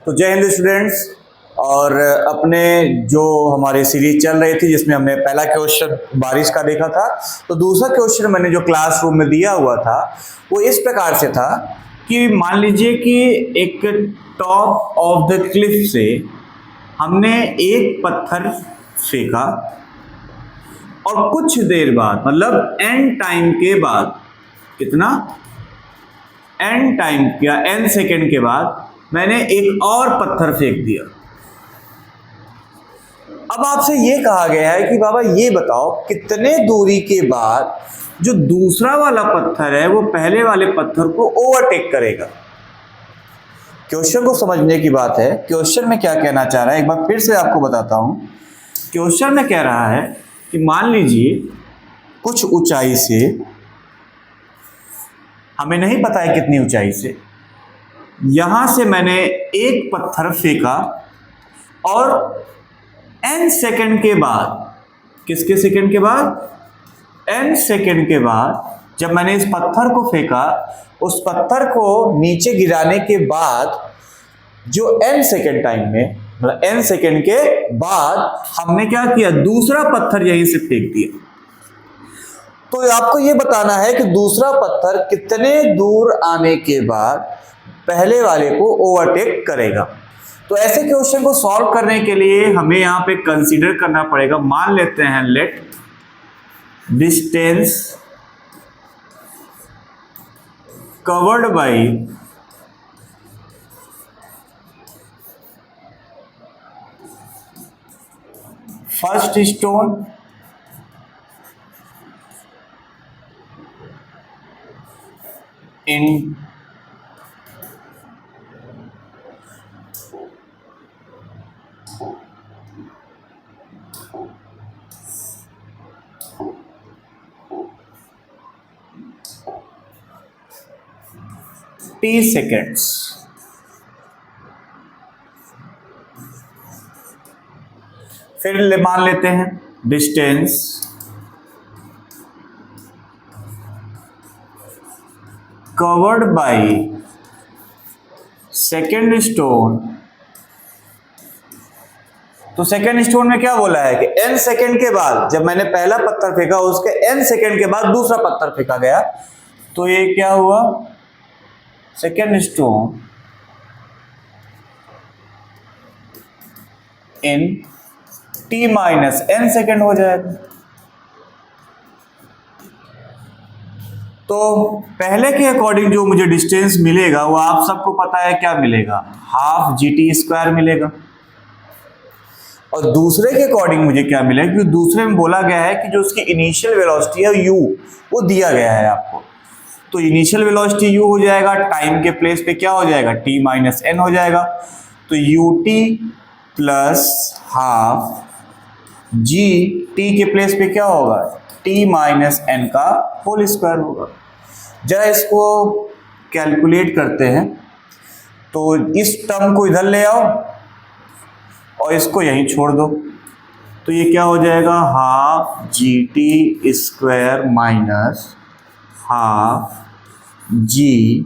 तो जय हिंद स्टूडेंट्स। और अपने जो हमारी सीरीज चल रही थी जिसमें हमने पहला क्वेश्चन बारिश का देखा था, तो दूसरा क्वेश्चन मैंने जो क्लासरूम में दिया हुआ था वो इस प्रकार से था कि मान लीजिए कि एक टॉप ऑफ द क्लिफ से हमने एक पत्थर फेंका और कुछ देर बाद मतलब एन टाइम के बाद, कितना एन टाइम या एन सेकेंड के बाद मैंने एक और पत्थर फेंक दिया। अब आपसे ये कहा गया है कि बाबा ये बताओ कितने दूरी के बाद जो दूसरा वाला पत्थर है वो पहले वाले पत्थर को ओवरटेक करेगा। क्वेश्चन को समझने की बात है। क्वेश्चन में क्या कहना चाह रहा है एक बार फिर से आपको बताता हूं। क्वेश्चन में कह रहा है कि मान लीजिए कुछ ऊंचाई से, हमें नहीं पता है कितनी ऊंचाई से, यहां से मैंने एक पत्थर फेंका और n सेकंड के बाद, किसके सेकंड के बाद, n सेकंड के बाद जब मैंने इस पत्थर को फेंका, उस पत्थर को नीचे गिराने के बाद जो n सेकंड टाइम में मतलब n सेकंड के बाद हमने क्या किया, दूसरा पत्थर यहीं से फेंक दिया। तो आपको यह बताना है कि दूसरा पत्थर कितने दूर आने के बाद पहले वाले को ओवरटेक करेगा। तो ऐसे क्वेश्चन को सॉल्व करने के लिए हमें यहां पे कंसीडर करना पड़ेगा। मान लेते हैं let distance covered by first stone in t seconds। फिर मान लेते हैं distance covered by second stone. तो सेकेंड स्टोन में क्या बोला है कि n सेकेंड के बाद जब मैंने पहला पत्थर फेंका उसके n सेकेंड के बाद दूसरा पत्थर फेंका गया। तो ये क्या हुआ, second stone in t minus n second हो जाएगा। तो पहले के अकॉर्डिंग जो मुझे डिस्टेंस मिलेगा वो आप सबको पता है क्या मिलेगा, हाफ gt स्क्वायर मिलेगा। और दूसरे के अकॉर्डिंग मुझे क्या मिलेगा, क्योंकि दूसरे में बोला गया है कि जो उसकी इनिशियल वेलोसिटी है u वो दिया गया है आपको। तो इनिशियल वेलोसिटी u हो जाएगा, टाइम के प्लेस पे क्या हो जाएगा, t माइनस n हो जाएगा। तो ut plus half g t के प्लेस पे क्या होगा, t माइनस n का होल स्क्वायर होगा। जरा इसको कैलकुलेट करते हैं। तो इस टर्म को इधर ले आओ और इसको यहीं छोड़ दो। तो ये क्या हो जाएगा, half G T square minus half जी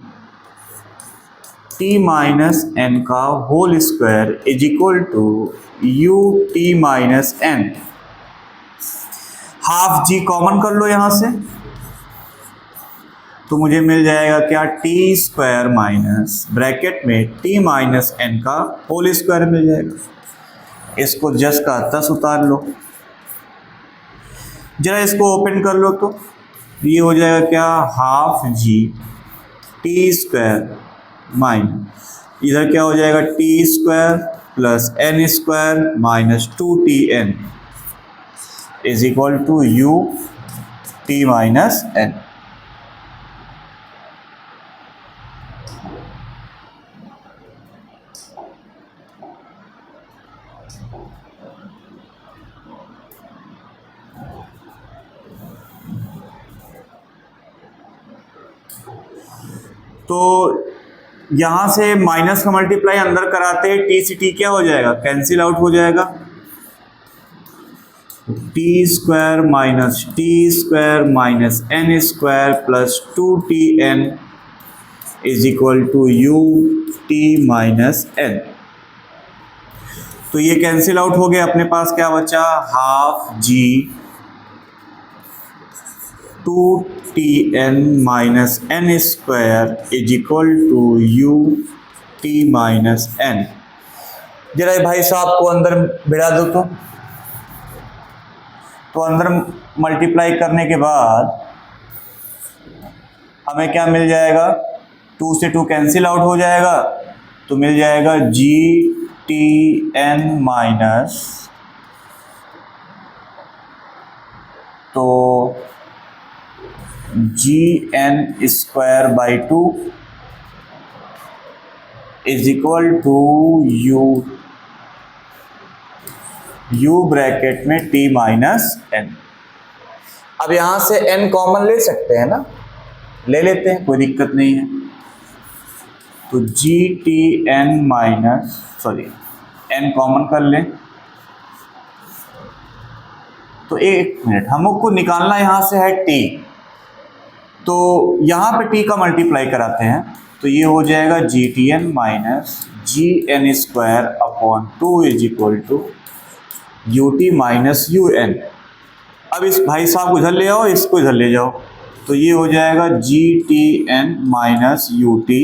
टी माइनस एन का whole square is equal to U T minus N. Half G common कर लो यहां से, तो मुझे मिल जाएगा क्या, टी स्क्वायर माइनस ब्रैकेट में टी माइनस एन का होल स्क्वायर मिल जाएगा। इसको जस का तस उतार लो, जरा इसको ओपन कर लो तो ये हो जाएगा क्या, half G T square minus इधर क्या हो जाएगा, t square plus n square minus 2tn is equal to U T minus n. तो यहां से माइनस का मल्टीप्लाई अंदर कराते हैं, टी सी टी क्या हो जाएगा, कैंसिल आउट हो जाएगा। T square minus n square plus 2tn is equal to U T minus n. तो ये कैंसिल आउट हो गया, अपने पास क्या बचा, half g 2tn minus n square is equal to U T minus n. जरा भाई साहब को अंदर भिड़ा दो तो अंदर मल्टीप्लाई करने के बाद हमें क्या मिल जाएगा, 2 से 2 कैंसिल आउट हो जाएगा, तो मिल जाएगा जी टी एन माइनस, तो G N square by 2 is equal to U bracket में टी माइनस एन। अब यहां से एन कॉमन ले सकते हैं ना, ले लेते हैं, कोई दिक्कत नहीं है। तो g T N minus, sorry n common कर लें, तो एक मिनट, हमको निकालना यहां से है टी, तो यहां पे टी का मल्टीप्लाई कराते हैं, तो ये हो जाएगा G T N minus g N square upon 2 is equal to U T minus you n. अब इस भाई साहब को इधर ले आओ, इसको इधर ले जाओ, तो ये हो जाएगा G T N minus U T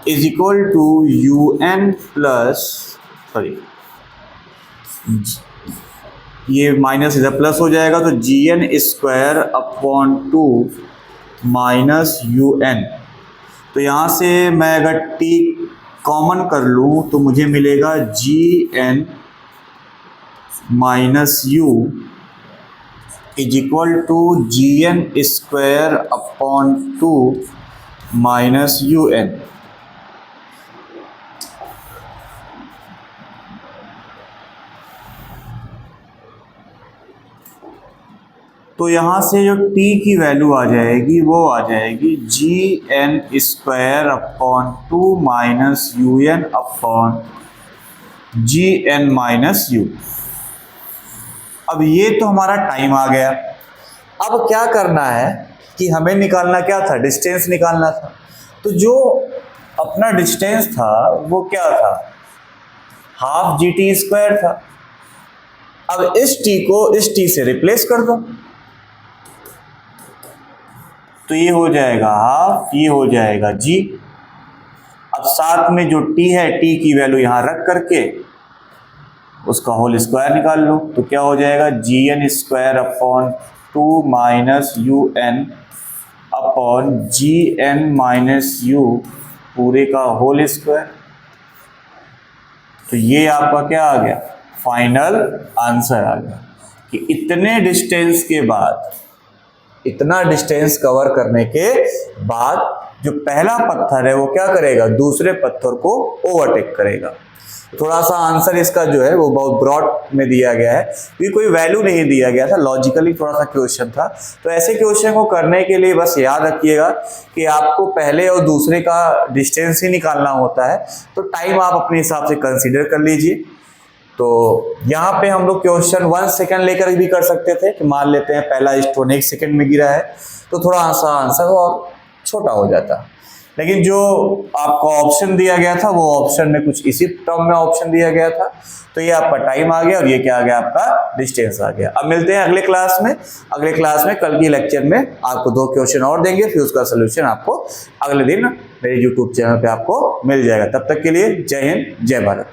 is equal to U N plus, sorry ये माइनस इधर प्लस हो जाएगा, तो G N square upon 2 minus you N. तो यहाँ से मैं अगर टी कॉमन कर लूँ तो मुझे मिलेगा G N minus U is equal to G N square upon 2 minus you N. तो यहाँ से जो t की वैल्यू आ जाएगी वो आ जाएगी G N square upon 2 minus you N upon G N minus U. अब ये तो हमारा टाइम आ गया। अब क्या करना है कि हमें निकालना क्या था, डिस्टेंस निकालना था। तो जो अपना डिस्टेंस था वो क्या था, हाफ जी टी स्क्वायर था। अब इस टी को इस टी से रिप्लेस कर दो, तो ये हो जाएगा हाफ, ये हो जाएगा जी। अब साथ में जो टी है, टी की वैल्यू यहां रख करके उसका होल स्क्वायर निकाल लो, तो क्या हो जाएगा G N square upon 2 minus you N upon G N minus U पूरे का होल स्क्वायर। तो ये आपका क्या आ गया, फाइनल आंसर आ गया कि इतने डिस्टेंस के बाद, इतना डिस्टेंस कवर करने के बाद जो पहला पत्थर है वो क्या करेगा, दूसरे पत्थर को ओवरटेक करेगा। थोड़ा सा आंसर इसका जो है वो बहुत ब्रॉड में दिया गया है, क्योंकि कोई वैल्यू नहीं दिया गया था, लॉजिकली थोड़ा सा क्वेश्चन था। तो ऐसे क्वेश्चन को करने के लिए बस याद रखिएगा कि आपको पहले और दूसरे का डिस्टेंस ही निकालना होता है, तो टाइम आप अपने हिसाब से कंसीडर कर लीजिए। तो यहाँ पे हम लोग क्वेश्चन 1 सेकेंड लेकर भी कर सकते थे कि मान लेते हैं पहला स्टोन 1 सेकेंड में गिरा है, तो थोड़ा सा आंसर और छोटा हो जाता। लेकिन जो आपको ऑप्शन दिया गया था वो ऑप्शन में कुछ इसी टर्म में ऑप्शन दिया गया था, तो ये आपका टाइम आ गया और ये क्या आ गया, आपका डिस्टेंस आ गया। अब मिलते हैं अगले क्लास में। अगले क्लास में कल की लेक्चर में आपको 2 क्वेश्चन और देंगे, फिर उसका सोल्यूशन आपको अगले दिन मेरे यूट्यूब चैनल पे आपको मिल जाएगा। तब तक के लिए जय हिंद, जय भारत।